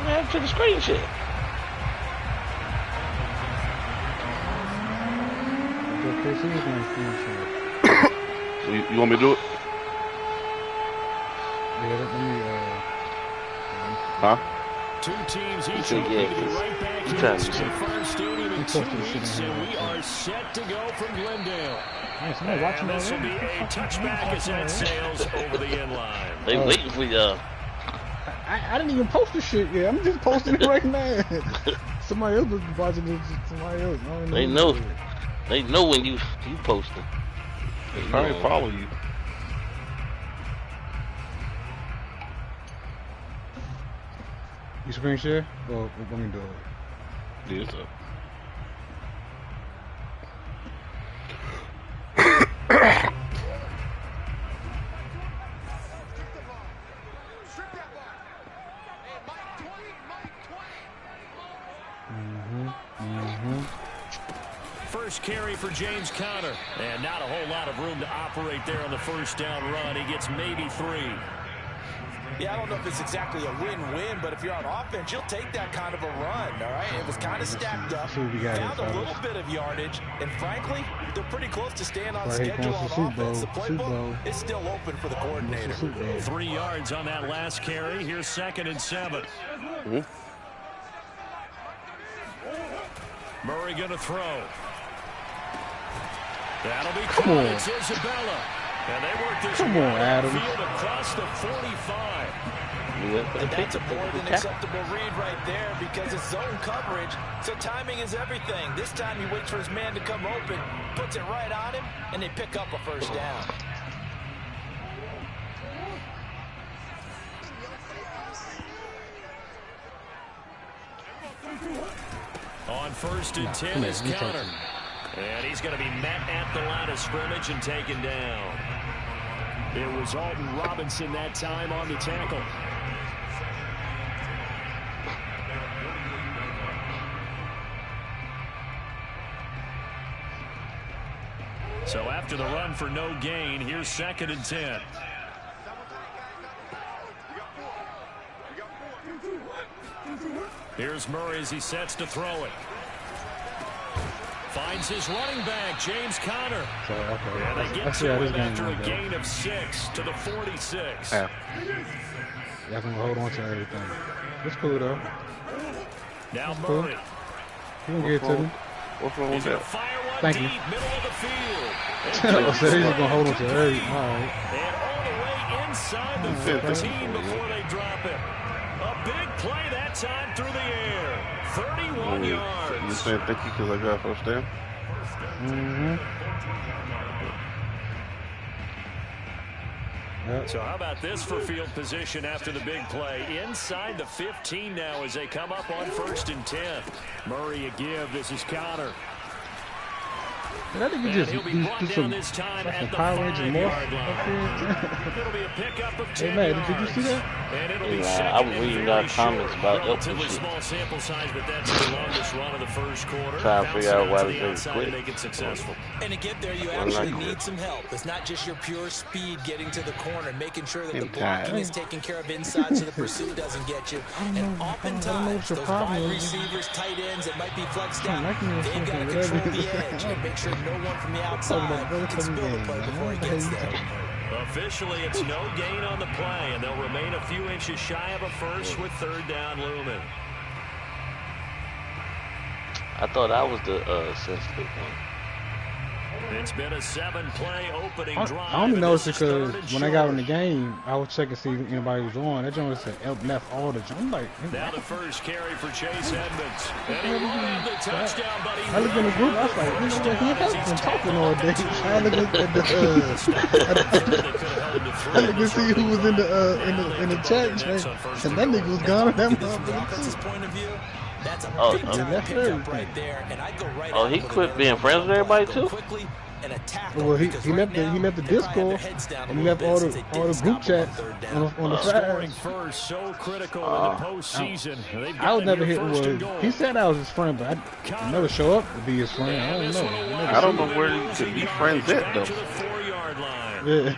Man, to the screen shit. So you want me to do it? Huh? Two teams each will be right back here at State Farm Stadium in 2 weeks, and we are set to go from Glendale. And this will be a touchback as that sails over the end line. They waiting for y'all. I didn't even post the shit yet. I'm just posting it right now. Somebody else was watching this. Somebody else. They know. They know when you posting. They probably follow you. You screen share? Or let me do it. Yeah, so. First carry for James Conner. And not a whole lot of room to operate there on the first down run. He gets maybe 3. Yeah, I don't know if it's exactly a win-win, but if you're on offense, you'll take that kind of a run, all right? It was kind of stacked up, found a little bit of yardage, and frankly, they're pretty close to staying on schedule on offense. The playbook is still open for the coordinator. 3 yards on that last carry. Here's 2nd and 7. Murray going to throw. That'll be caught. It's Isabella. And they work this field across the 45. And that's a more than acceptable read right there because it's zone coverage, so timing is everything. This time he waits for his man to come open, puts it right on him, and they pick up a first down. On 1st and 10 is Conner. And he's going to be met at the line of scrimmage and taken down. It was Alton Robinson that time on the tackle. So after the run for no gain, here's 2nd and 10. Here's Murray as he sets to throw it. Finds his running back, James Conner. And they get to him after a gain of 6 to the 46. Y'all can hold on to everything. It's cool, though. Now Murray. You can get it to me. What's wrong with that? Thank you. Middle of the field. So he's just going to hold on to everything. All right. And all the way inside the 15 before they drop it. A big play that time through the air. 31 yards. You saying thank you because I got first down? So how about this for field position after the big play? Inside the 15 now as they come up on 1st and 10. Murray a give. This is Conner. And he'll be brought down this time at the 5-yard line. It'll be a pickup of 10 yards. Did you see that? And it'll be I was reading our comments about relatively small sample size, but that's the longest run of the first quarter. Trying to figure out why they quit. Make it successful. And to get there, you actually need some help. It's not just your pure speed getting to the corner, making sure that the blocking is taken care of inside so the pursuit doesn't get you. And oftentimes, those wide receivers, tight ends that might be flexed out, they've got to control the edge and make sure no one from the outside can spill the play before he gets there. Officially, it's no gain on the play, and they'll remain a few inches shy of a first with 3rd down looming. I thought I was the sensitive one. It's been a 7-play opening drive. I only noticed it because when I got in the game, I was checking to see if anybody was on. That joint said left all the jump. I'm like, now the first carry for Chase Edmonds. And he won the touchdown, but he I looked in the group, I was like, you know what, he has been talking all day. I looked at the I looked to see who was in the chat, and that nigga was gone. That offense's point of view, that's a big time pickup right there, and I'd go right. Oh, he quit being friends with everybody too. Well, he left the Discord and he left all the group chats on the side. First, so critical in the postseason. I was never hitting with. He said I was his friend, but I never show up to be his friend. I don't know. I don't know where you could be friends at though. Yeah.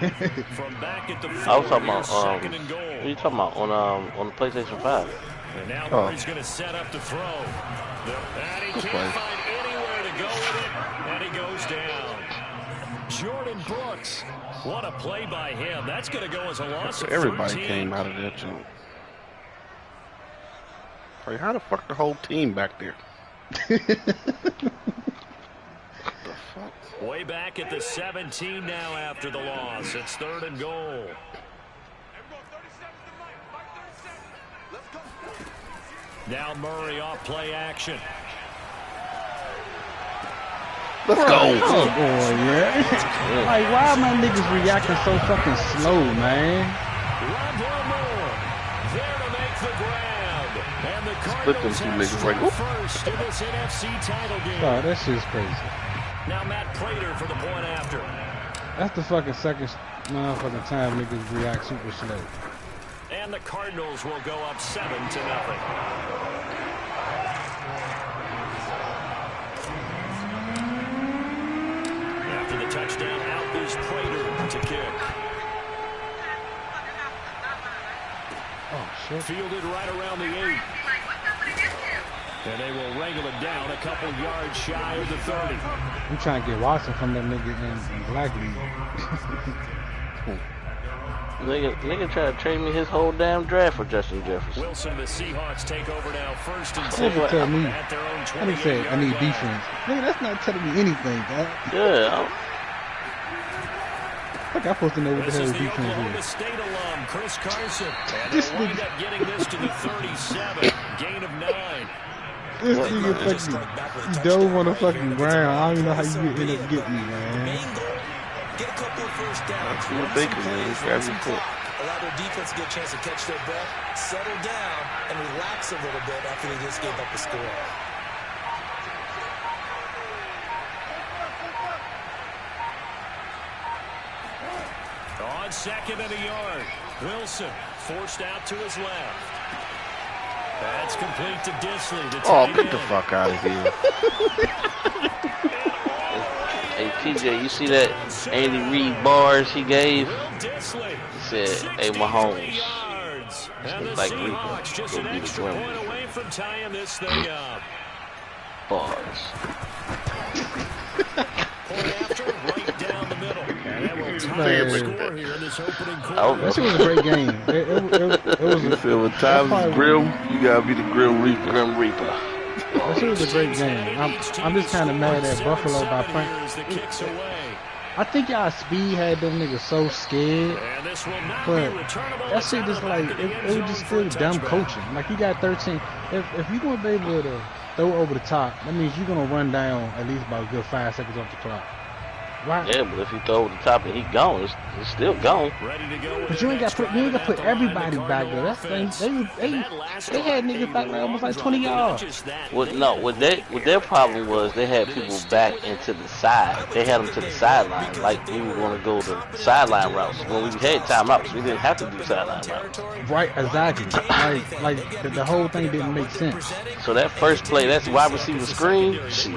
I was talking about what are you talking about on the PlayStation 5? And now Murray's going to set up to throw. And he can't find anywhere to go with it. And he goes down. Jordan Brooks. What a play by him. That's going to go as a loss of 13. Everybody came out of that joint. Like, how the fuck the whole team back there? What the fuck? Way back at the 17 now after the loss. It's 3rd and goal. Now Murray off play action. Let's go. Oh, boy, yeah. Like, why are my niggas reacting so fucking slow, man? There to make the grab. And the Split them two niggas like, whoop. First in this NFC title game. Oh, that shit's crazy. Now Matt Prater for the point after. That's the fucking second motherfucking time niggas react super slow. And the Cardinals will go up 7-0. After the touchdown, out is Prater to kick. Oh, shit. Fielded right around the 8. And they will wrangle it down a couple yards shy of the 30. I'm trying to get Watson from that nigga in Black League. Nigga tried to trade me his whole damn draft for Justin Jefferson. Wilson, the Seahawks take over now 1st and 7 Nigga tell me, at their own 20. I said I need defense. Nigga, that's not telling me anything, dog. Yeah. Like I'm supposed to know what the This hell is the defense Oklahoma is. State alum, Chris Carson. And This they wind nigga- up getting this to the 37. Gain of 9. This nigga fucking dove on the fucking ground. I don't even know how you end up getting me, man. Get a couple of first downs. That's what I'm thinking, man. Grab your foot. Allow their defense to get a chance to catch their breath, settle down, and relax a little bit after they just gave up the score. On 2nd and a yard. Wilson forced out to his left. That's complete to Disley. The Oh, tight get the end. fuck out of here. Hey, TJ, you see that Andy Reid bars he gave? Will Disley. He said, hey, Mahomes. Yards. And the Like Seahawks Reaper. just Go an be the extra Grim point Reaper. away from tying this thing up. Bars. Point after, right down the middle. And that will tie Man. the score here in this opening Oh, quarter. That shit was a great game. It was You a, feel when times is grim, you gotta be the Grim Reaper. Grim Reaper. that shit was a great game. I'm just kind of mad at Buffalo by Frank. I think y'all speed had them niggas so scared. And this will not But be returnable. that shit just like, it was just still dumb coaching. Like, you got 13. If you're going to be able to throw over the top, that means you're going to run down at least about a good 5 seconds off the clock. Right? Yeah, but if you throw over the top and he gone, it's still gone. Ready to go. But you ain't got to put everybody back there. That's they had niggas back there almost like 20 yards. What their problem was they had people back into the side. They had them to the sideline, like we were going to go the sideline routes. When we had timeouts, we didn't have to do sideline routes. Right, exactly. Like the whole thing didn't make sense. So that first play, that's wide receiver screen. Shit.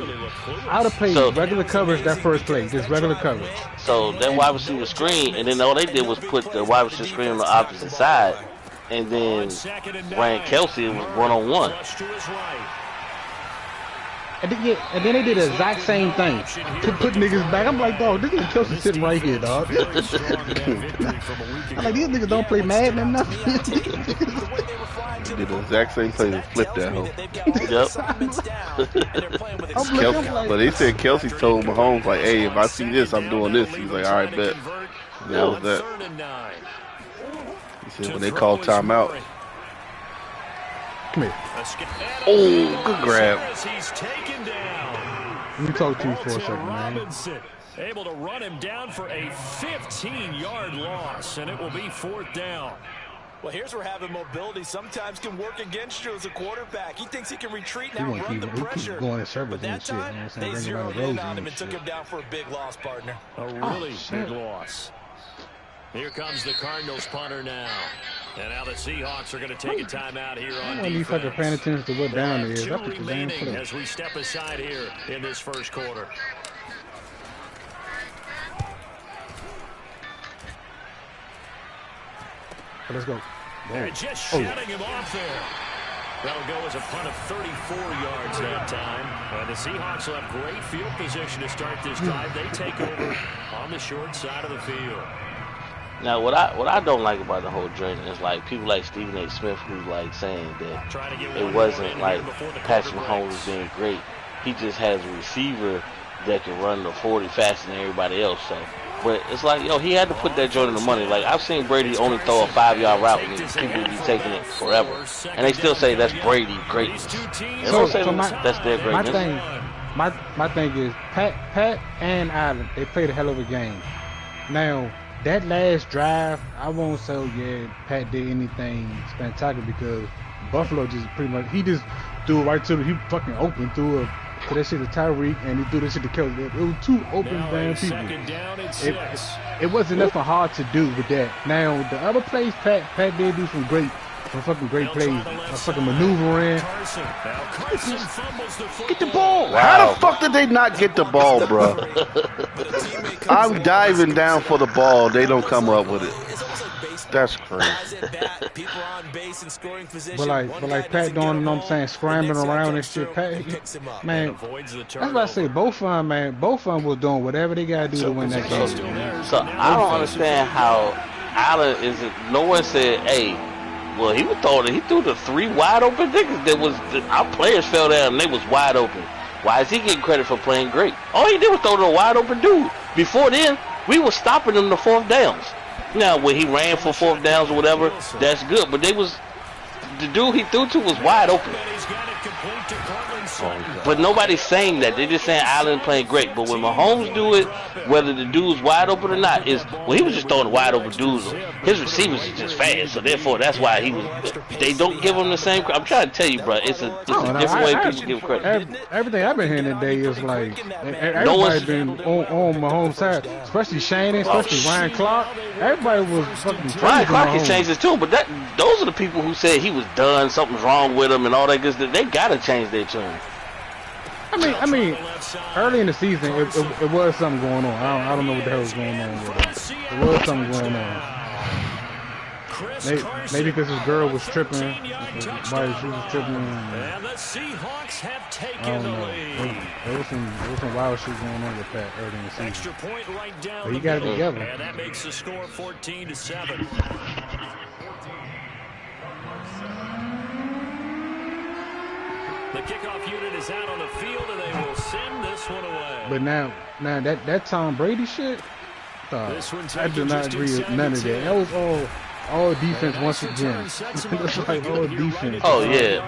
I would have played So- regular coverage that first play, just regular coverage. So that wide receiver screen, and then all they did was put the wide receiver screen on the opposite side, and then Ryan Kelsey was one-on-one. And then they did the exact same thing. To put niggas back. I'm like, dog, this nigga Kelsey sitting right here, dog. I'm like, these niggas don't play Madden or nothing. They did the exact same play and flipped that hoe. Yep. But they said Kelsey told Mahomes, like, hey, if I see this, I'm doing this. He's like, all right, bet. And that was that. He said when they called timeout. Come here. Oh, good grab. Let me talk to you for a second, man. Robinson able to run him down for a 15-yard loss, and it will be 4th down. Well, here's where having mobility sometimes can work against you as a quarterback. He thinks he can retreat and outrun the pressure. Going in circles But that and shit, time, man. they Bringing zeroed around in Rosie on him and and took shit. him down for a big loss, partner. A really shit. big loss. Here comes the Cardinals punter now. And now the Seahawks are going to take a timeout here on When you fucking paying attention to what down there is, Two that's what you damn remaining play. as we step aside here in this first quarter. Let's go. They're just Oh, shutting him off there. That'll go as a punt of 34 yards that time. And the Seahawks will have great field position to start this drive. They take over on the short side of the field. Now, what I don't like about the whole journey is like people like Stephen A. Smith who's like saying that it wasn't like Patrick Mahomes being great. He just has a receiver that can run the 40 faster than everybody else. So, but it's like, yo, he had to put that joint in the money. Like, I've seen Brady only throw a 5-yard route and people be taking it forever, and they still say that's Brady greatness. They don't say that's their greatness. My thing is Pat and Allen, they played a hell of a game. Now, that last drive, I won't say, yeah, Pat did anything spectacular because Buffalo just pretty much, he just threw it right to he fucking open, threw it to that shit to Tyreek, and he threw that shit to Kelly. It was two open damn people. It wasn't nothing hard to do with that. Now, the other plays, Pat did do some fucking great plays. Fucking maneuvering. Get the ball. Wow. How the fuck did they not get the ball, bro? I'm diving down for the ball. They don't come up with it. That's crazy. But like Pat doing, you know what I'm saying, scrambling around and shit. Pat, man, that's what I say. Both of them was doing whatever they gotta do to win that game. So I don't understand how Allen is. No one said, hey, well, he was throwing. He threw the 3 wide open niggas. Our players fell down and they was wide open. Why is he getting credit for playing great? All he did was throw to a wide open dude. Before then, we were stopping him the 4th downs. Now, when he ran for 4th downs or whatever, that's good. But the dude he threw to was wide open. But nobody's saying that. They're just saying Allen playing great. But when Mahomes do it, whether the dude's wide open or not, he was just throwing wide open dudes. His receivers are just fast, so therefore that's why they don't give him the same credit. I'm trying to tell you, bro, it's a different way people give credit. Everything I've been hearing today is like everybody's been on Mahomes' side, especially Shane, especially Ryan Clark. Everybody was fucking Ryan Clark can change his tune, but those are the people who said he was done, something's wrong with him, and all that good stuff. They gotta change their tune. I mean, early in the season, it was something going on. I don't know what the hell was going on with it. There was something going on. Maybe because his girl was tripping. She was tripping. And the Seahawks have taken I don't the know. lead. There was some wild shit going on with Pat early in the season. Extra point right down But he got it together. And that makes the score 14-7. The kickoff unit is out on the field, and they will send this one away. But now that Tom Brady shit, I do not agree with none of that. That was all defense once again. It's like all defense. Oh yeah.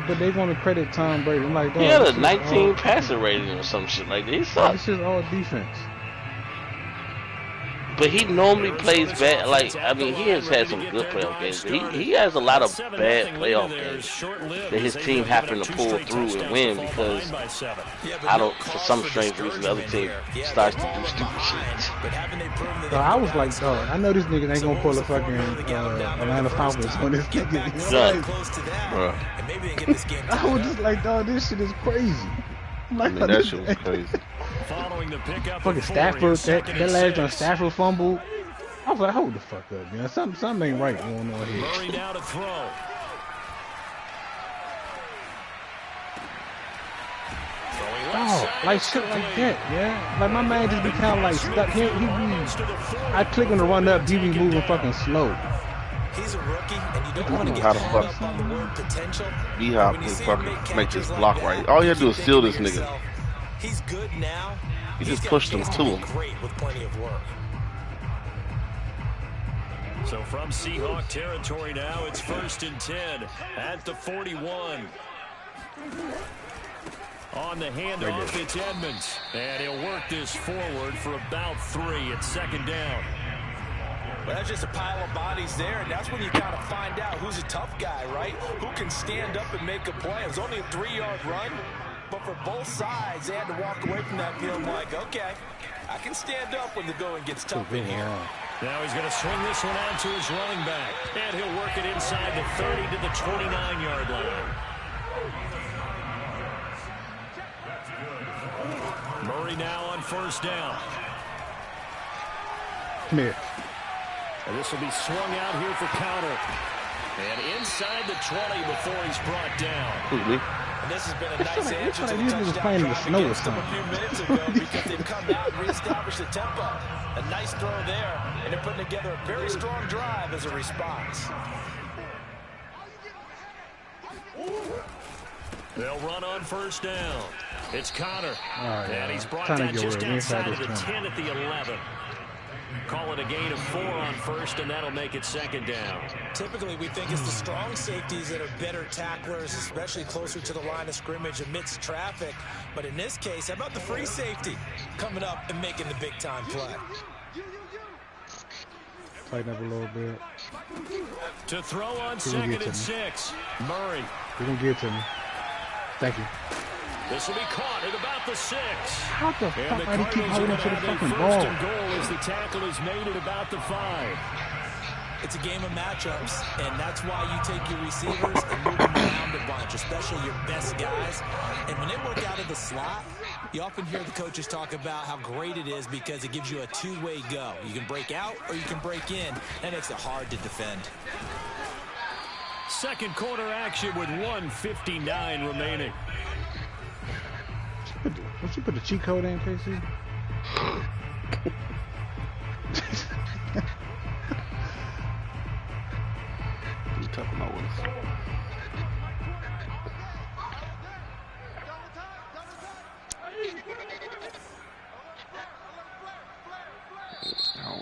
But they want to credit Tom Brady. I'm like, he had a 19 passer rating or some shit like that. He sucked. This is all defense. But he normally plays bad. Like, I mean, he has had some good playoff games. He has a lot of bad playoff games that his team happen to pull through and win because for some strange reason, the other team starts to do stupid shit. So I was like, dog, I know this nigga ain't gonna pull a fucking Atlanta Falcons on this nigga. I was just like, dog, this shit is crazy. Like, that shit was crazy. Fucking Stafford, that last on Stafford fumble. I was like, hold the fuck up, man. Something ain't right going on here. Murray now to throw. Oh, like shit like that, yeah. Like my man just be kind of like stuck. I click on the run up, he be moving fucking slow. He's a rookie, and you don't want to get how the hung fuck up on the word potential. B-Hop can fucking make this block right. All you have to do is steal this nigga. He's good now. He just pushed him to him. Great with plenty of work. So from Seahawk territory now, it's 1st and 10 at the 41. On the handoff, it's Edmonds. And he'll work this forward for about 3. It's 2nd down. Well, that's just a pile of bodies there, and that's when you kind of find out who's a tough guy, right? Who can stand up and make a play. It was only a 3-yard run, but for both sides, they had to walk away from that feeling like, okay, I can stand up when the going gets tough in here. Now he's going to swing this one out to his running back, and he'll work it inside the 30 to the 29-yard line. Murray now on 1st down. Come here. And this will be swung out here for counter. And inside the 20 before he's brought down. Who's me? And this has been a nice answer to the touchdown playing in the snow or a few minutes ago because they've come out and reestablished the tempo. A nice throw there, and they're putting together a very strong drive as a response. They'll run on first down. It's Connor. And he's brought down just outside of the 10 at the 11. Call it a gain of 4 on first, and that'll make it second down. Typically, we think it's the strong safeties that are better tacklers, especially closer to the line of scrimmage amidst traffic. But in this case, how about the free safety coming up and making the big-time play? Tighten up a little bit. To throw on second and 6. Murray. You're going to get it to me. Thank you. This will be caught at about the 6. How the fuck I keep holding to the fucking ball? First and goal as the tackle is made at about the 5. It's a game of matchups, and that's why you take your receivers and move them around a bunch, especially your best guys. And when they work out of the slot, you often hear the coaches talk about how great it is because it gives you a two-way go. You can break out or you can break in. That makes it hard to defend. Second quarter action with 1:59 remaining. Don't you put the cheat code in, KC? You talking about what?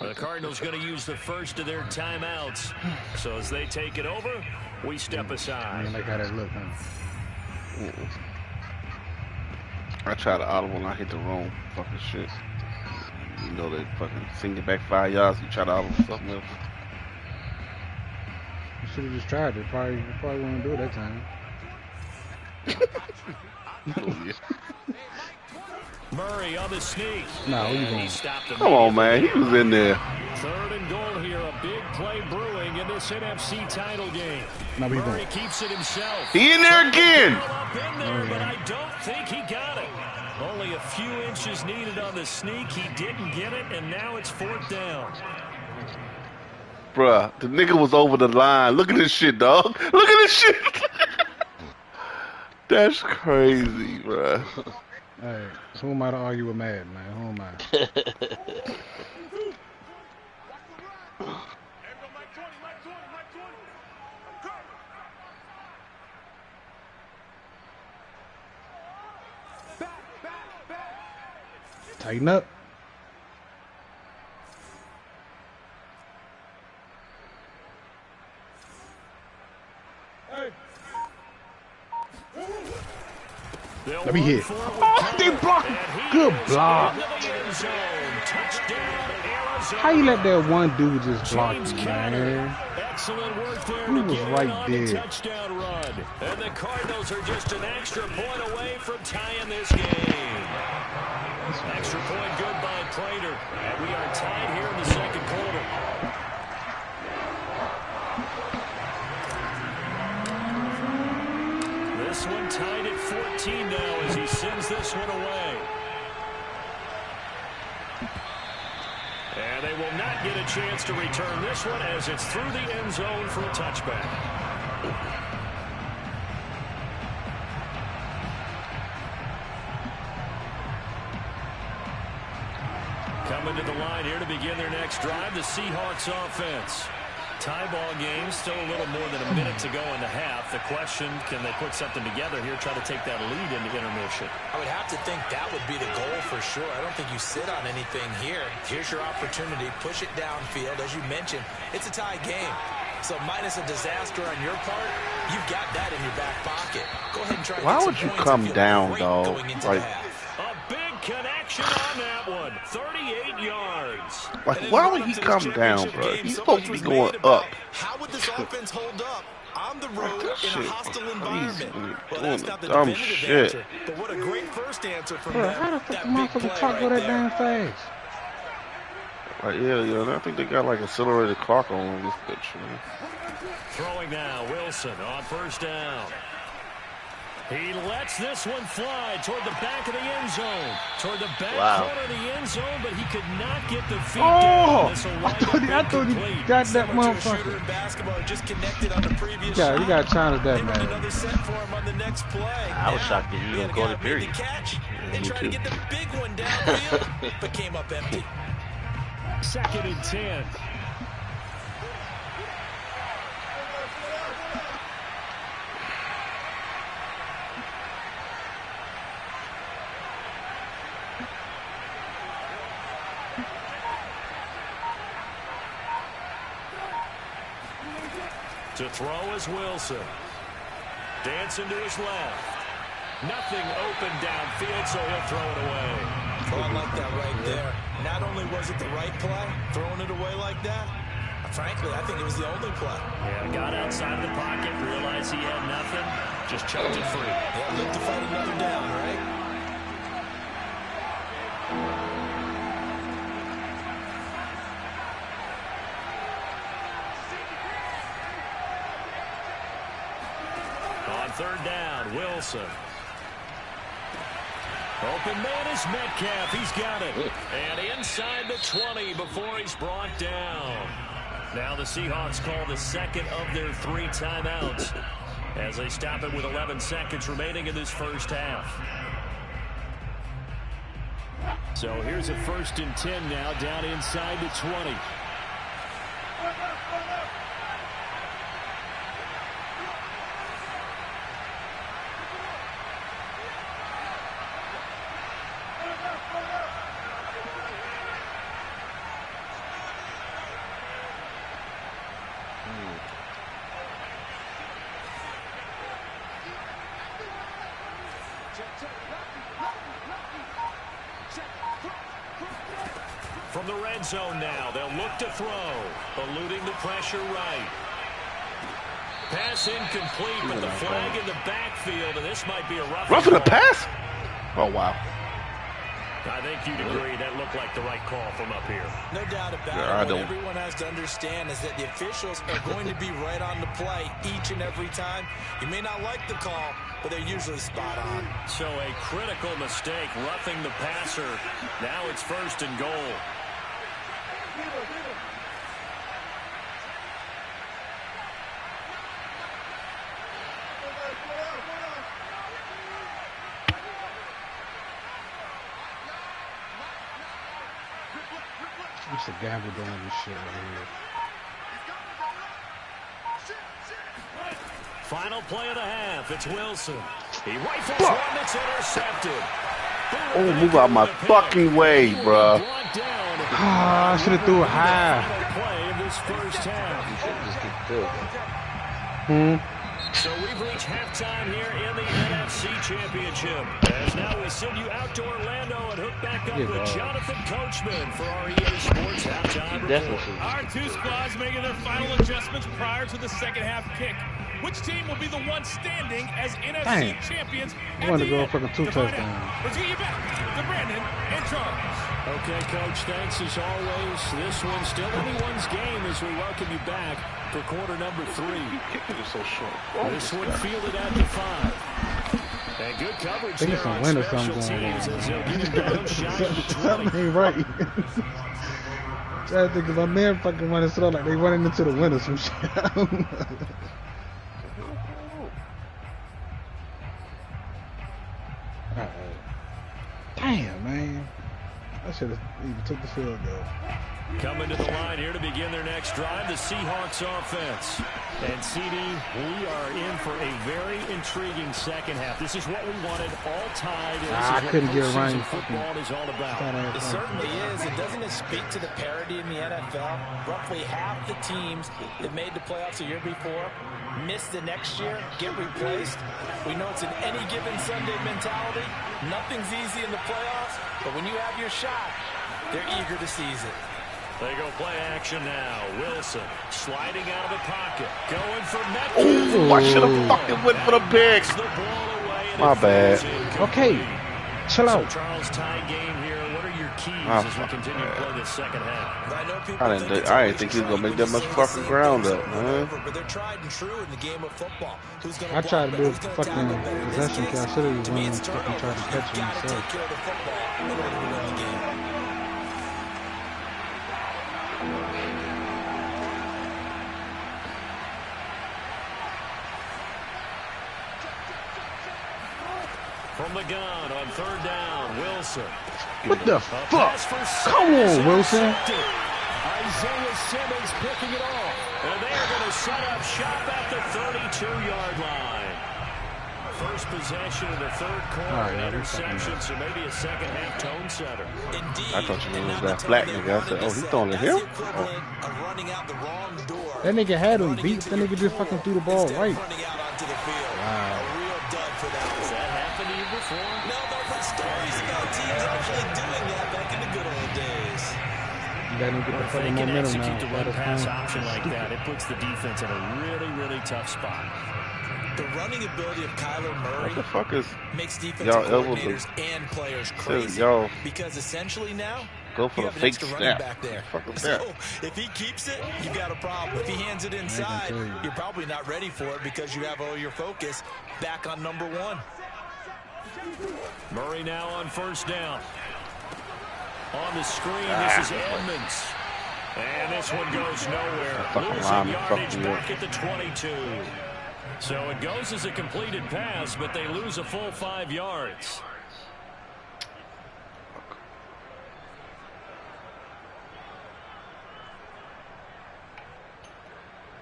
The Cardinals going to use the first of their timeouts. So as they take it over, we step aside. Man, like how that look, huh? I try to audible and I hit the wrong fucking shit. You know they fucking sing it back 5 yards. You try to audible something else. You should have just tried it. You probably wouldn't do it that time. Oh, yeah. Murray on the sneak. No, he stopped him. Come on, man. He was in there. Third and goal here. A big play brewing in this NFC title game. No, Murray keeps it himself. He in there again. Up in there, but I don't think he got it. Only a few inches needed on the sneak. He didn't get it, and now it's 4th down. Bruh, the nigga was over the line. Look at this shit, dog. Look at this shit. That's crazy, bruh. Hey, who am I to argue with Mad, man? Who am I? Tighten up. Let me hit. Oh, they blocked. Good block. How you let that one dude just block you, man? Excellent work there. He was right there. Touchdown run. And the Cardinals are just an extra point away from tying this game. Extra point good by Prater. And we are tied here in the second quarter. This one tied at 14 now as he sends this one away. And they will not get a chance to return this one as it's through the end zone for a touchback. Coming to the line here to begin their next drive, the Seahawks offense. Tie ball game, still a little more than a minute to go in the half. The question, can they put something together here, try to take that lead into intermission? I would have to think that would be the goal for sure. I don't think you sit on anything here. Here's your opportunity. Push it downfield. As you mentioned, it's a tie game. So minus a disaster on your part, you've got that in your back pocket. Go ahead and try to Why get would some you points come and feel down, great dog? going into Like, the half. A big connection on that one. 38 yards. Like, why would he come down, bro? He's supposed to be going up. How would this offense hold up on the road in a hostile environment? Well, Doing that's not the dumb definitive shit. answer, but what a great first answer from Bro, them. how the fuck That the big motherfucker play clock right go that there. damn fast? Like, yeah, I think they got like accelerated clock on this bitch, man. Throwing now, Wilson on first down. He lets this one fly toward the back of the end zone. Toward the back corner of the end zone, but he could not get the feet down. I thought he got that motherfucker. Just connected on the previous you got to challenge that, man. Another set for him on the next play. I was shocked that he didn't go to period. They tried to get the big one downfield, but came up empty. 2nd and 10. To throw is Wilson. Dancing to his left. Nothing open downfield, so he'll throw it away. Oh, I like that right there. Not only was it the right play, throwing it away like that, frankly, I think it was the only play. Yeah, got outside of the pocket, realized he had nothing, just chucked it free. Yeah, look to fight another down, right? On 3rd down, Wilson. Open man is Metcalf. He's got it. And inside the 20 before he's brought down. Now the Seahawks call the 2nd of their 3 timeouts as they stop it with 11 seconds remaining in this first half. So here's a 1st and 10 now down inside the 20. From the red zone now, they'll look to throw, eluding the pressure right. Pass incomplete, but the flag in the backfield, and this might be a roughing the pass? Oh, wow. I think you'd agree that looked like the right call from up here. No doubt about it. What everyone has to understand is that the officials are going to be right on the play each and every time. You may not like the call, but they're usually spot on. So a critical mistake, roughing the passer. Now it's 1st and goal. It's a gamble doing this shit right here. Final play of the half. It's Wilson. He rifles one that's intercepted. Oh, move out my fucking way, bro. I should have threw it high. Play of this first half. So we've reached halftime here in the NFC Championship. As now we send you out to Orlando and hook back up with Jonathan Coachman for our EA Sports halftime report. Our 2 squads making their final adjustments prior to the second half kick. Which team will be the one standing as NFC champions? I want to go for the 2 touchdowns. Let's get you back to Brandon and Charles. Okay, Coach, thanks as always. This one's still anyone's game as we welcome you back for quarter number 3. Kicking is so short. This one fielded at the 5. And good coverage there on special teams as they'll give it their own shot at the 20. Something ain't right. I think if my man fucking running slow like they running into the window some shit. Damn, man. I should have even took the field goal. Coming to the line here to begin their next drive, the Seahawks offense. And CD, we are in for a very intriguing second half. This is what we wanted, all tied. I couldn't get around. Football is all about. It certainly is. And doesn't it speak to the parity in the NFL? Roughly half the teams that made the playoffs a year before miss the next year, get replaced. We know it's an any given Sunday mentality. Nothing's easy in the playoffs, but when you have your shot, they're eager to seize it. They go play action now. Wilson sliding out of the pocket. Going for Metcalf. Oh, I should have fucking went for the pick. My bad. Okay, chill out. So Charles, tie game here. What are your your keys as we continue to play this second half. I didn't think he was gonna make that much fucking ground up, man. But they're tried and true in the game of football. I tried to do a fucking possession kill. I should have won and fucking tried to catch him himself. From the gun on third down, Wilson. What the fuck? Come on, Wilson. Isaiah Simmons picking it off. And they're going to set up shop at the 32-yard line. First possession of the third quarter, an interception, so maybe a second half tone setter. Indeed. I thought you was that black nigga. I said, oh, he's throwing it here? Oh. That nigga had him beat. That nigga just fucking threw the ball right. Wow. Has that happened to you before? No, but stories about teams actually doing that back in the good old days. Let him get the If they fucking can momentum execute the now. run pass option like that, it puts the defense in a really, really tough spot. The running ability of Kyler Murray What the fuck is makes defensive coordinators and players crazy. Y'all Because essentially now, go for you the have an fake extra running snap. back there. Fuck is So that? if he keeps it, you got a problem. If he hands it inside, you're probably not ready for it because you have all your focus back on number one. Murray now on first down. On the screen, this is Edmonds. And this one goes nowhere. Losing yardage back at the 22. So it goes as a completed pass, but they lose a full 5 yards.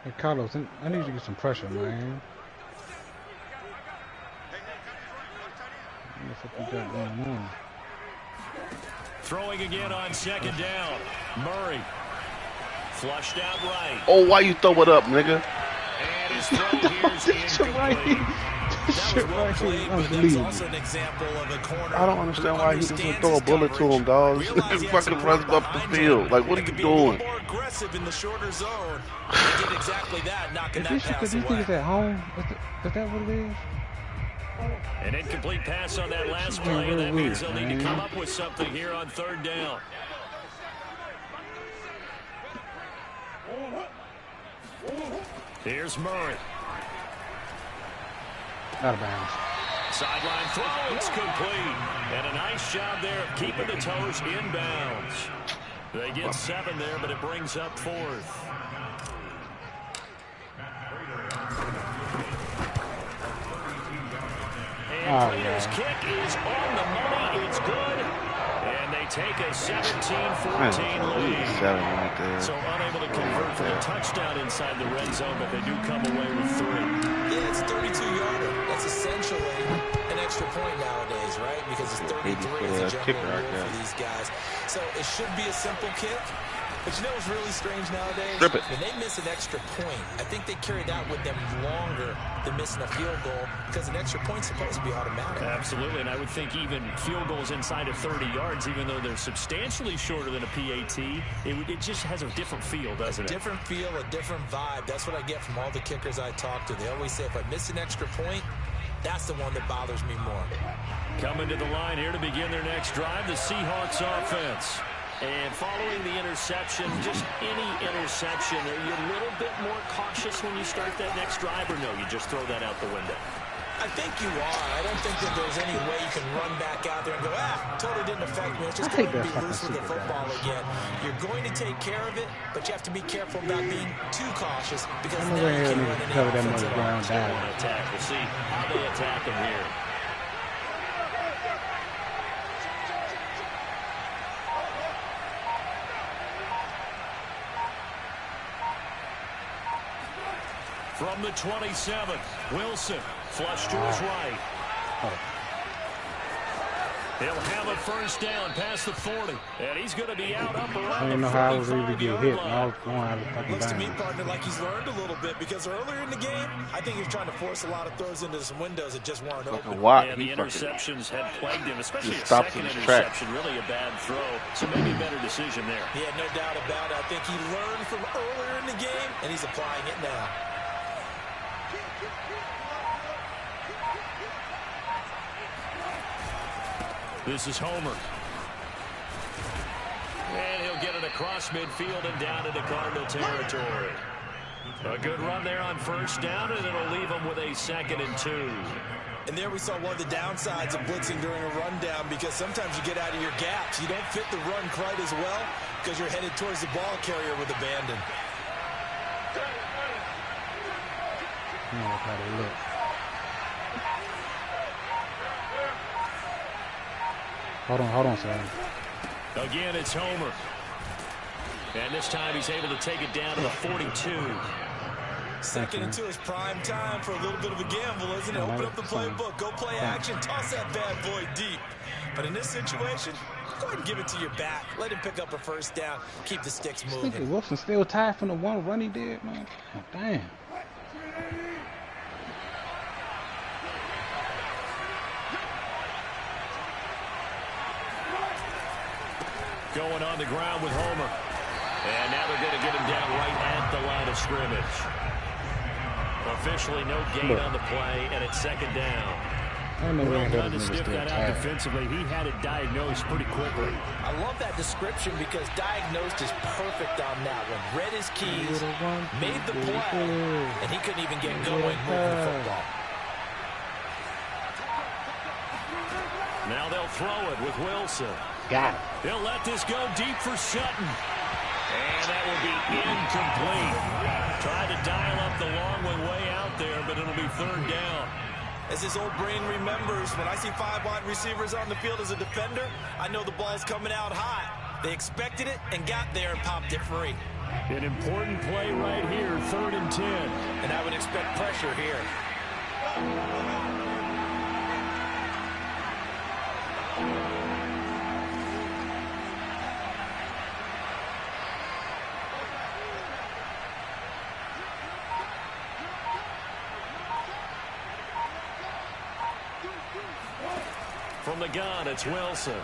Hey, Carlos, I need you to get some pressure, man. What the fuck you got going on? Throwing again on second down. Murray. Flushed out right. Oh, why you throw it up, nigga? And his throw here's incomplete. I don't understand why he just gonna throw a bullet to him, dog. He fucking runs up the field. Like, what are you doing? More aggressive in the shorter zone. They did exactly that, knocking that pass These away. niggas at home? Is that what it is? An incomplete pass on that last play, and that means they'll need to come up with something here on third down. Here's Murray. Out of bounds. Sideline throw, it's complete. And a nice job there of keeping the toes inbounds. They get 7 there, but it brings up 4th. And Raiders' kick is on the money. It's good. And they take a 17-14 lead. So unable to convert for a touchdown inside the red zone, but they do come away with 3. Yeah, it's 32-yarder. That's essentially an extra point nowadays, right? Because it's 33 as a general rule for these guys. So it should be a simple kick. But you know what's really strange nowadays? When they miss an extra point, I think they carry that with them longer than missing a field goal because an extra point's supposed to be automatic. Absolutely, and I would think even field goals inside of 30 yards, even though they're substantially shorter than a PAT, it just has a different feel, doesn't it? A different feel, a different vibe. That's what I get from all the kickers I talk to. They always say if I miss an extra point, that's the one that bothers me more. Coming to the line here to begin their next drive, the Seahawks offense. And following the interception, just any interception, are you a little bit more cautious when you start that next drive, or no, you just throw that out the window? I think you are. I don't think that there's any way you can run back out there and go, totally didn't affect me. It's just going to be loose with the football again. You're going to take care of it, but you have to be careful about being too cautious because then you can run any offensive ground down. Attack. We'll see how they attack him here. From the 27, Wilson, flush to his right. He'll have a first down past the 40, and he's going to be out up around the 45-yard line. Looks to me, partner, like he's learned a little bit because earlier in the game, I think he was trying to force a lot of throws into some windows that just weren't open. Yeah, the interceptions had plagued him, especially a second interception, really a bad throw. So maybe a better decision there. Yeah, no doubt about it. I think he learned from earlier in the game, and he's applying it now. This is Homer. And he'll get it across midfield and down into Cardinal territory. A good run there on first down, and it'll leave him with a 2nd and 2. And there we saw one of the downsides of blitzing during a rundown, because sometimes you get out of your gaps. You don't fit the run quite as well because you're headed towards the ball carrier with abandon. Look how they look. Hold on, Sam. Again, it's Homer. And this time he's able to take it down to the 42. 2nd and 2 is prime time for a little bit of a gamble, isn't it? Open up the playbook, go play action, toss that bad boy deep. But in this situation, go ahead and give it to your back. Let him pick up a first down. Keep the sticks moving. Wilson still tied from the one run he did, man. Oh, damn. Going on the ground with Homer. And now they're going to get him down right at the line of scrimmage. Officially no gain on the play, and it's 2nd down. Well done to sniff that out defensively. He had it diagnosed pretty quickly. I love that description because diagnosed is perfect on that one. Read his keys, made the play, and he couldn't even get going moving the football. Now they'll throw it with Wilson. Got it. They'll let this go deep for Sutton. And that will be incomplete. Tried to dial up the long one way out there, but it'll be 3rd down. As his old brain remembers, when I see 5 wide receivers on the field as a defender, I know the ball's coming out hot. They expected it and got there and popped it free. An important play right here, 3rd and 10. And I would expect pressure here. From the gun, it's Wilson.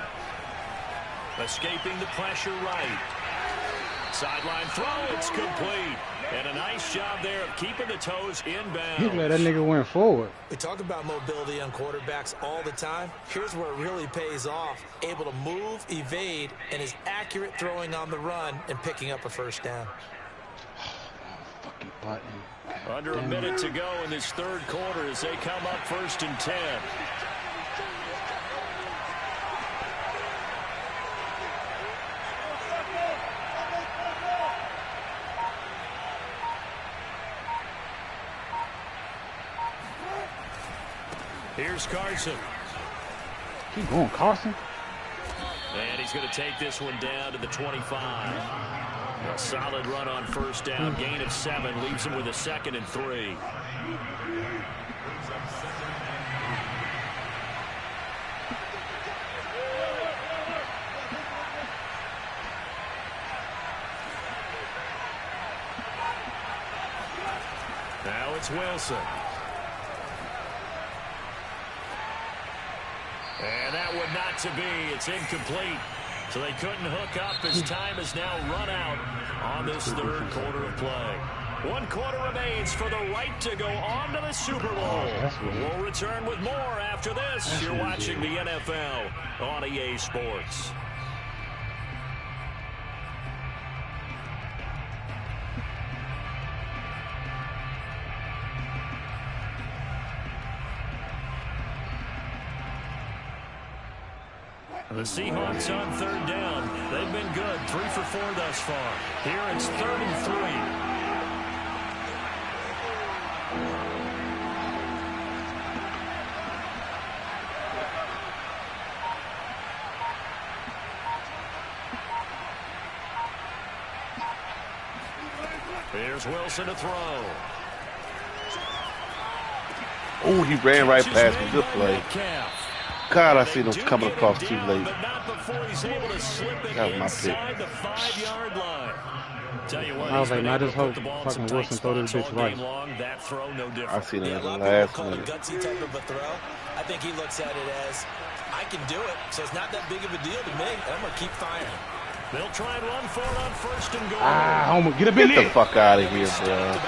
Escaping the pressure right. Sideline throw, it's complete. And a nice job there of keeping the toes inbound. He let that nigga went forward. We talk about mobility on quarterbacks all the time. Here's where it really pays off. Able to move, evade, and is accurate throwing on the run and picking up a first down. Fucking button. Under a minute to go in this 3rd quarter as they come up 1st and 10. Here's Carson. Keep going, Carson. And he's going to take this one down to the 25. A solid run on first down. Gain of 7 leaves him with a 2nd and 3. Now it's Wilson. And that one not to be. It's incomplete. So they couldn't hook up as time has now run out on this 3rd quarter of play. 1 quarter remains for the right to go on to the Super Bowl. We'll return with more after this. You're watching the NFL on EA Sports. The Seahawks on 3rd down. They've been good. 3 for 4 thus far. Here it's 3rd and 3. Here's Wilson to throw. Oh, he ran right past me. Good play. God, I seen him coming across too late. That was my pick. I was like, not just hope fucking Wilson throw this bitch right. I seen it in the last minute. Gutsy type of a throw. I think he looks at it as, I can do it, so it's not that big of a deal to me, and I'm going to keep firing. They'll try and run for it on 1st and goal. Homer, get up in there. Get the fuck out of here, bro.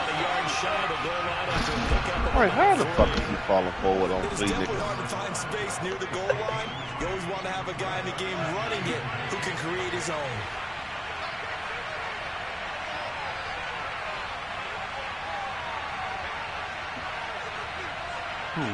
Alright, how the fuck is he falling forward on 3 niggas? It's hard to find space near the goal line. You always want to have a guy in the game running it who can create his own. Man,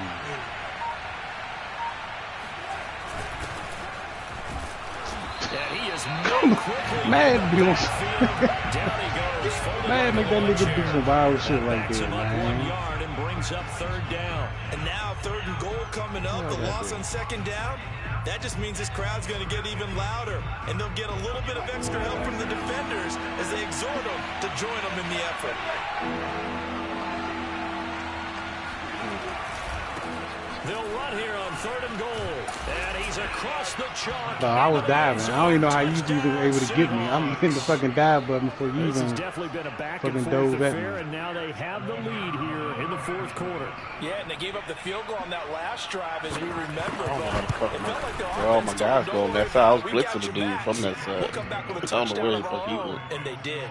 man, make that nigga do some wild shit like that, man. And brings up third down. And now 3rd and goal coming up. The loss on 2nd down. That just means this crowd's going to get even louder. And they'll get a little bit of extra help from the defenders as they exhort them to join them in the effort. They'll run here on 3rd and goal. And he's across the chalk. No, I was diving. I don't even know how you two were able to get me. I'm in the fucking dive button before you even fucking dove at me. And now they have the lead here in the 4th quarter. Yeah, and they gave up the field goal on that last drive, as we remember. All my guys go on that side. I was blitzing the dude from that side. I don't know where the fuck he went. And they did.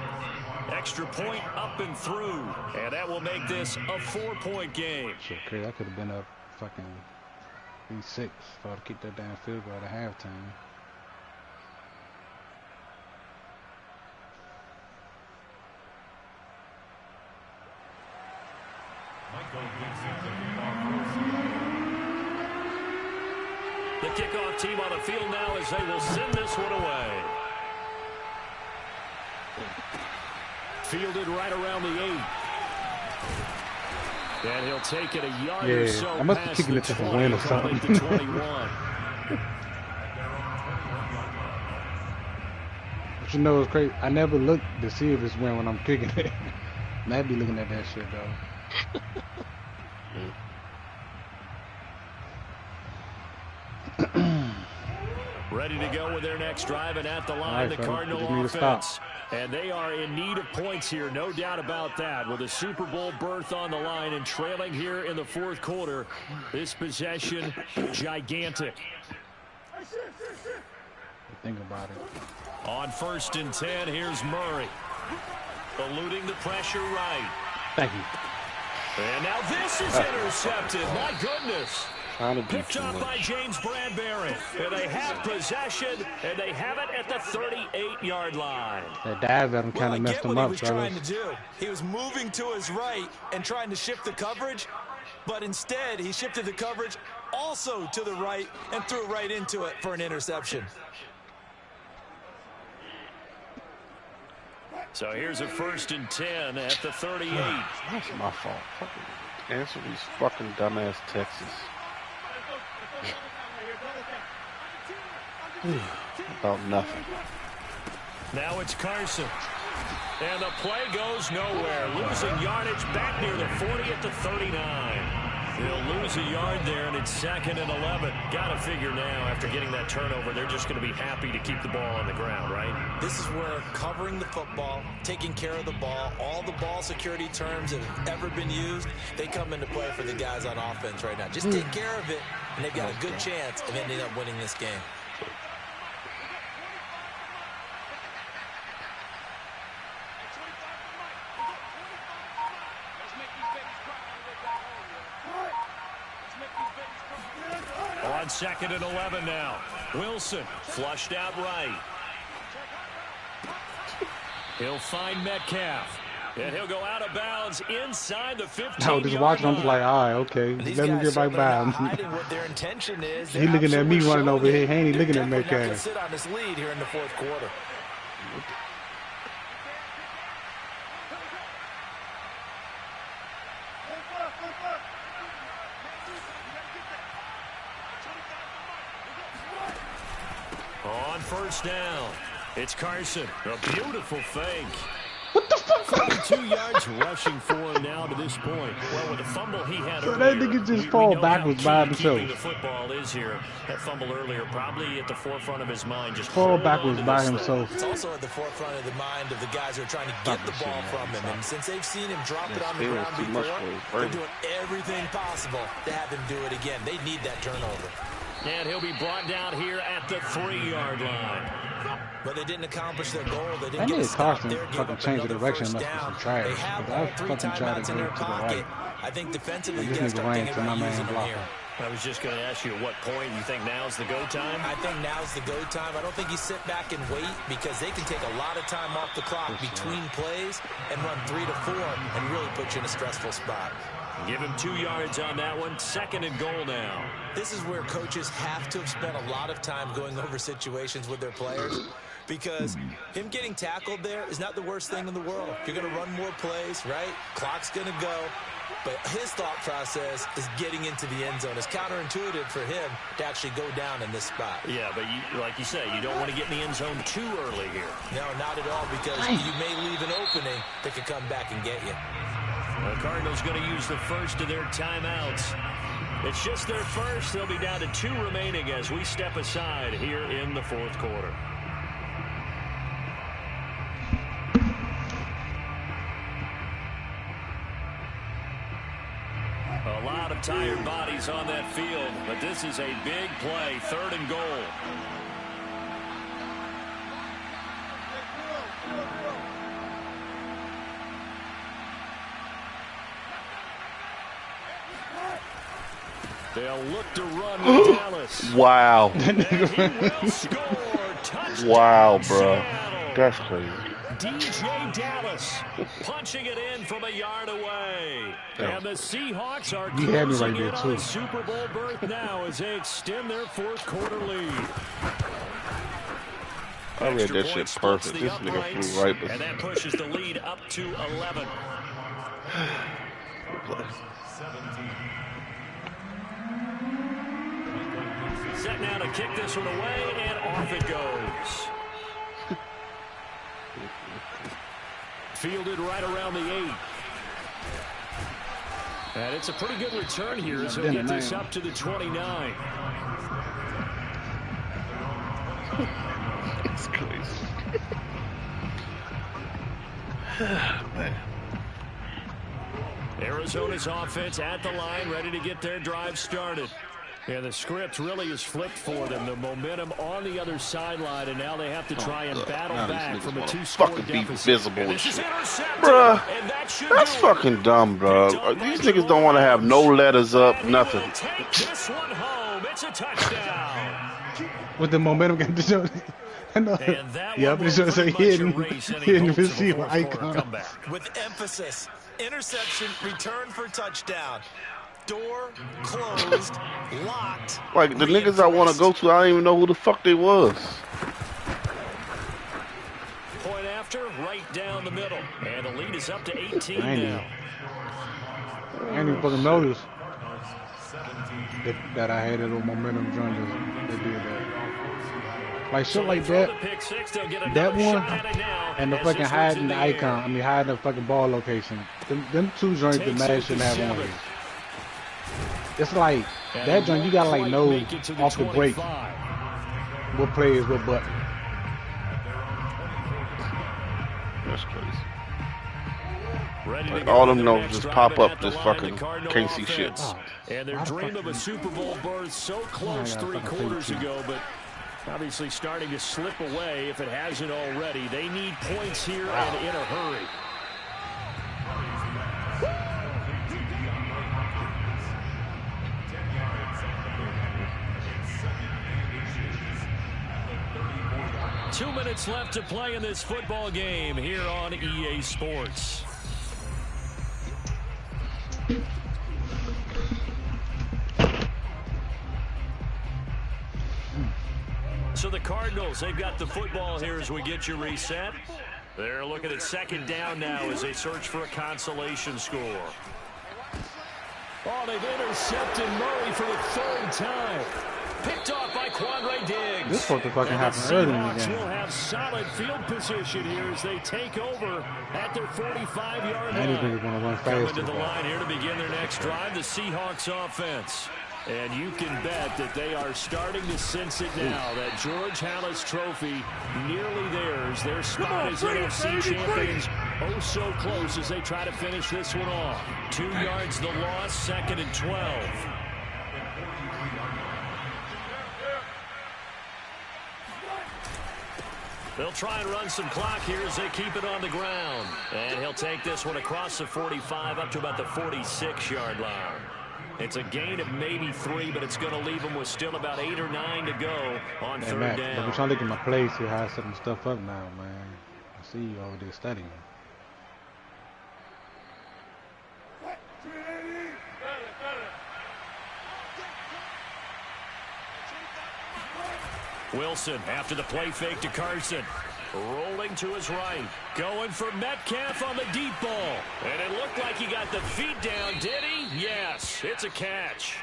Extra point up and through. And that will make this a 4-point game. Okay, that could have been up fucking 6 if I would kick that damn field goal at halftime. The kickoff team on the field now as they will send this one away. Fielded right around the 8. And he'll take it a yard or so. I must be kicking it to the win or something. But you know it's crazy. I never look to see if it's win when I'm kicking it. And I'd be looking at that shit though. Ready to go with their next drive, and at the line, the Cardinal offense. And they are in need of points here, no doubt about that. With a Super Bowl berth on the line and trailing here in the 4th quarter, this possession gigantic. Think about it. On 1st and 10, here's Murray. Eluding the pressure right. Thank you. And now this is intercepted. My goodness. Picked up by James Bradbury. And they have possession, and they have it at the 38-yard line. That dive at him kind of messed him up, trying to do. He was moving to his right and trying to shift the coverage, but instead he shifted the coverage also to the right and threw right into it for an interception. So here's a 1st and 10 at the 38. That's my fault. Answer these fucking dumbass Texas. About nothing. Now it's Carson. And the play goes nowhere. Losing yardage back near the 40 at the 39. They'll lose a yard there, and it's 2nd and 11. Got to figure now, after getting that turnover, they're just going to be happy to keep the ball on the ground, right? This is where covering the football, taking care of the ball, all the ball security terms that have ever been used, they come into play for the guys on offense right now. Just take care of it, and they've got a good chance of ending up winning this game. On 2nd and 11 now. Wilson flushed out right. He'll find Metcalf. And he'll go out of bounds inside the 15-yard line. I was just watching. I'm just like, all right, okay. Let me get right by him. He looking at me running over here. He ain't looking at Metcalf. Sit on this lead here in the 4th quarter. On 1st down, it's Carson. A beautiful fake. What the fuck? 32 yards rushing for him now to this point. Well, with the fumble he had so earlier, that nigga just fall backwards by himself. The football is here. That fumble earlier probably at the forefront of his mind. Just fall backwards by himself. It's also at the forefront of the mind of the guys who are trying to get the ball from him. And since they've seen him drop it on the ground before, they're doing everything possible to have him do it again. They need that turnover. And he'll be brought down here at the 3-yard line. But they didn't accomplish their goal. They didn't get a stop there. Fucking change the direction unless it's some trash. They have I fucking tried to go to the right. I think defensively, you guys start thinking about using him here. I was just going to ask you at what point you think now's the go time? I think now's the go time. I don't think you sit back and wait because they can take a lot of time off the clock between plays and run 3 to 4 and really put you in a stressful spot. Give him 2 yards on that one. 2nd and goal now. This is where coaches have to have spent a lot of time going over situations with their players, because him getting tackled there is not the worst thing in the world. You're going to run more plays, right? Clock's going to go. But his thought process is getting into the end zone. It's counterintuitive for him to actually go down in this spot. Yeah, but like you say, you don't want to get in the end zone too early here. No, not at all, because you may leave an opening that could come back and get you. The Cardinals going to use the first of their timeouts. It's just their first. They'll be down to 2 remaining as we step aside here in the 4th quarter. A lot of tired bodies on that field, but this is a big play. 3rd and goal. They'll look to run with Dallas. Wow. Wow, bro. That's crazy. DJ Dallas punching it in from a yard away. And the Seahawks are closing in on a Super Bowl berth now as they extend their 4th quarter lead. I read that shit perfect. This nigga flew right. And that pushes the lead up to 11. Set now to kick this one away, and off it goes. Fielded right around the 8. And it's a pretty good return here as he'll get this up to the 29. It's crazy. Man. Arizona's offense at the line, ready to get their drive started. Yeah, the script really is flipped for them. The momentum on the other sideline, and now they have to try and battle back from a 2-score deficit. Visible and shit. Bruh, that's fucking dumb, bro. These niggas don't want to have no letters up, nothing. Take this one home. It's a touchdown. With the momentum getting to show. Yeah, I'm just going to say hidden receiver icon. With emphasis. Interception, return for touchdown. Door closed, locked. Like, the niggas I want to go to, I don't even know who the fuck they was. Point after, right down the middle. And the lead is up to 18 now. I ain't even fucking notice that I had a little momentum joint that did that. Like shit like that. That one and the fucking hiding the icon. I mean, hiding the fucking ball location. Them 2 joints the Mad shouldn't have on here. It's like that joint you gotta like know off the break what play is what button. That's crazy. Like all them notes just pop up, just fucking can't see shit. And their dream of a Super Bowl berth so close 3 quarters ago, but obviously starting to slip away if it hasn't already. They need points here and in a hurry. Two minutes left to play in this football game here on EA Sports. So the Cardinals, they've got the football here as we get you reset. They're looking at 2nd down now as they search for a consolation score. Oh, they've intercepted Murray for the 3rd time. Picked off by Quandre Diggs. This is supposed to fucking happen early in the game. Will have solid field position here as they take over at their 45-yard line. Coming to the line here to begin their next drive, the Seahawks offense. And you can bet that they are starting to sense it now. That George Halas trophy nearly theirs. Their spot as NFC champions oh so close as they try to finish this one off. 2 yards the loss, 2nd and 12. They'll try and run some clock here as they keep it on the ground. And he'll take this one across the 45 up to about the 46-yard line. It's a gain of maybe 3, but it's going to leave them with still about 8 or 9 to go on 3rd down. I'm trying to look at my plays here, how I set my stuff up now, man. I see you over there studying. Wilson after the play fake to Carson. Rolling to his right. Going for Metcalf on the deep ball. And it looked like he got the feet down, did he? Yes, it's a catch.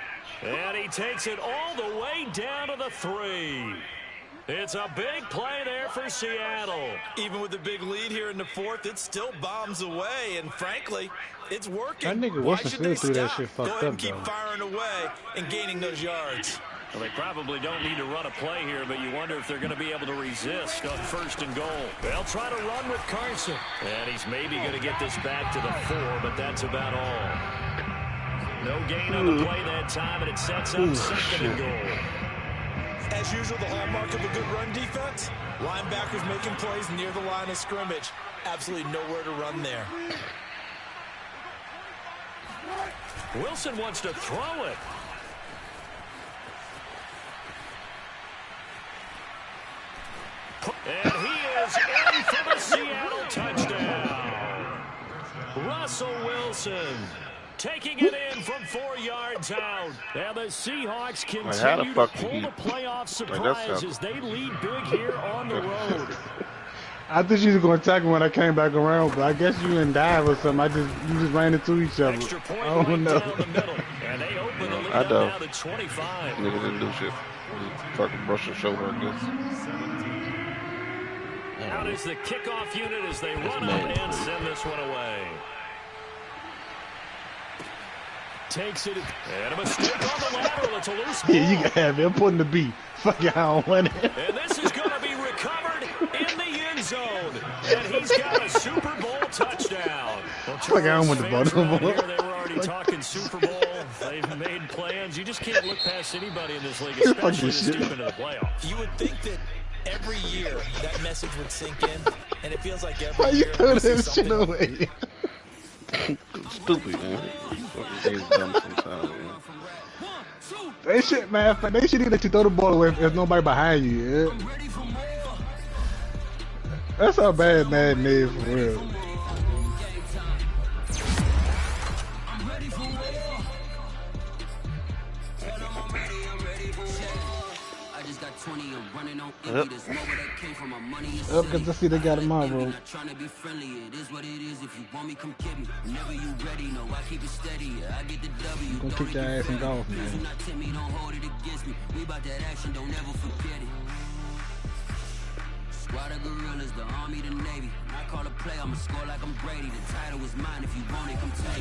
And he takes it all the way down to the 3. It's a big play there for Seattle. Even with the big lead here in the 4th, it still bombs away. And frankly, it's working. That nigga Wilson still threw that shit fucked up, Go ahead and keep firing away and gaining those yards. Well, they probably don't need to run a play here, but you wonder if they're going to be able to resist on 1st and goal. They'll try to run with Carson. And he's maybe going to get this back to the 4, but that's about all. No gain on the play that time, and it sets up 2nd and goal. As usual, the hallmark of a good run defense, linebackers making plays near the line of scrimmage. Absolutely nowhere to run there. Wilson wants to throw it. And he is in for the Seattle touchdown. Russell Wilson taking it in from 4 yards out. And the Seahawks continue to pull the playoff surprise as they lead big here on the road. I thought you was going to tackle when I came back around, but I guess you didn't dive or something. You just ran into each other. I don't know. And they open the lead up now to 25. Nigga didn't do shit. Fucking brush his shoulder, I guess. Out is the kickoff unit as they run up and send this one away. Takes it, and a mistake on the lateral. It's a loose ball. Yeah, you can have it. I'm putting the B. Fuck it, I don't want it. And this is going to be recovered in the end zone. And he's got a Super Bowl touchdown. Well, Fuck, I don't want the ball. They were already talking Super Bowl. They've made plans. You just can't look past anybody in this league, especially this deep into the playoffs. You would think that every year that message would sink in, and it feels like every Why year you throw that shit away? Stupid, man. Fucking dumb sometimes, man. They shit, man. They should let you throw the ball away if there's nobody behind you. Yeah? That's how bad Madden is for real. Yep. Because I see they got him on, bro. You gonna kick your ass in golf, man. Squad of gorillas, the army, the navy. I call a play, I'ma score like I'm Brady. The title is mine, if you want it, come take it.